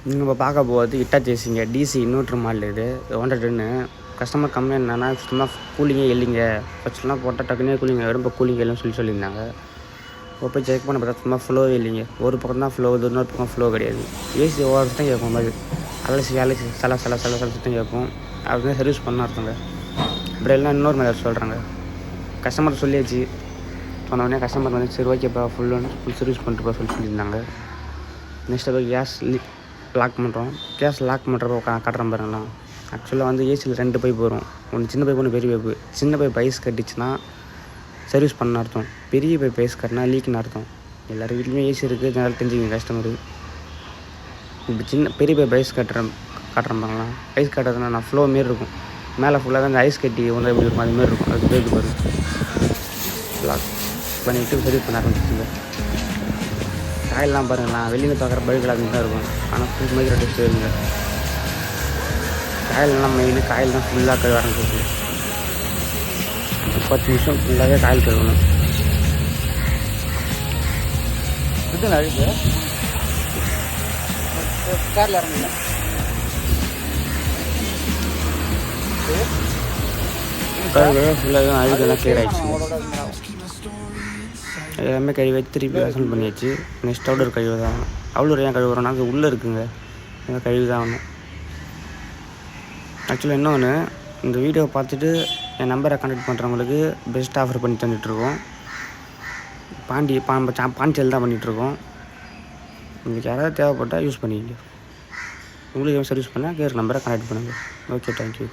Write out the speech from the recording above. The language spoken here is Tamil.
நீங்கள் இப்போ பார்க்க போகிறது இட்டாச்சி ஏசிங்க டிசி இன்வெர்ட்ரு மாடல் இது 110. கஸ்டமர் கம்மியாக என்னன்னா சுத்தமாக கூலிங்கே இல்லைங்க. ஃபஸ்ட்லாம் போட்டால் டக்குனே கூலிங் ஆகிடும், இப்போ கூலிங் இல்லைன்னு சொல்லியிருந்தாங்க. இப்போ போய் செக் பண்ண பார்த்தா சும்மா ஃப்ளோவே இல்லைங்க. ஒரு பக்கம் தான் ஃப்ளோ, இன்னொரு பக்கம் ஃப்ளோ கிடையாது. ஏசி ஓவர் சுத்தம் கேட்கும் மாதிரி அலசி சல சுத்தம் கேட்கும். அதுதான் சர்வீஸ் பண்ண அர்த்தங்க. அப்படி எல்லாம் இன்னொரு மாதிரி சொல்கிறாங்க. கஸ்டமர் சொல்லியாச்சு. சொன்னோடனே கஸ்டமர் வந்து சரி ஓகேப்பா ஃபுல் சர்வீஸ் பண்ணிட்டுப்பா சொல்லியிருந்தாங்க. நெக்ஸ்ட்டு போய் கேஸ் லாக் பண்ணுறோம். கேஸ் லாக் பண்ணுறப்போ காட்டுறோம் பாருங்களா. ஆக்சுவலாக வந்து ஏசியில் 2 பைப் வரும். ஒன்று சின்ன பைப், ஒன்று பெரிய பைப்பு. சின்ன பைப் ஐஸ் கட்டிச்சுன்னா சர்வீஸ் பண்ண அர்த்தம். பெரிய பைப் ஐஸ் கட்டினா லீக்குன்னு அர்த்தம். எல்லோரும் வீட்லேயுமே ஏசி இருக்குது, ஜெனரல் தெரிஞ்சுங்க கஸ்டமரு. இப்போ பெரிய பைப் ஐஸ் காட்டுறேன் பாருங்களா. ஐஸ் காட்டுறதுனா நான் ஃப்ளோ மாரி இருக்கும். மேலே ஃபுல்லாக தான் அந்த ஐஸ் கட்டி ஒன்று எப்படி இருக்கும் அதுமாரி இருக்கும். அது பேருக்கு வரும். லாக் பண்ணிவிட்டு சர்வீஸ் பண்ண ஆரம்பிச்சுங்க. காயிலெலாம் பாருங்களா, வெளியில் பார்க்குற பல்கில் அது தான் இருக்கும். ஆனால் ஃபுல் மைக்ரோ டெஸ்ட் வருங்க. காயிலெலாம் மெயின் காயில் தான் ஃபுல்லாக கழுவ ஆரம்பிச்சிருக்கு. 10 நிமிஷம் ஃபுல்லாகவே காயில் கழுவணும். இதுல அழுது காரில் இறங்குங்க. கழுவ ஃபுல்லாக அழுகெல்லாம் கிளியர் ஆகிடுச்சு. எல்லாமே கழுவி திருப்பி அசல் பண்ணியாச்சு. நெக்ஸ்ட் அவுடர் கழுவி தான் ஆகணும். அவுடர் ஏன் கழுவுறோன்னா அது உள்ளே இருக்குங்க, கழுவி தான் ஆகணும். ஆக்சுவலாக இன்னொன்று, இந்த வீடியோவை பார்த்துட்டு என் நம்பரை கான்டாக்ட் பண்ணுறவங்களுக்கு பெஸ்ட் ஆஃபர் பண்ணி தந்துட்டுருக்கோம். பாண்டிச்சேரியில் தான் பண்ணிகிட்ருக்கோம். உங்களுக்கு யாராவது தேவைப்பட்டால் யூஸ் பண்ணிக்கங்க. உங்களுக்கு சர்வீஸ் பண்ணால் கேட்குற நம்பரை கான்டாக்ட் பண்ணுங்கள். Okay, thank you.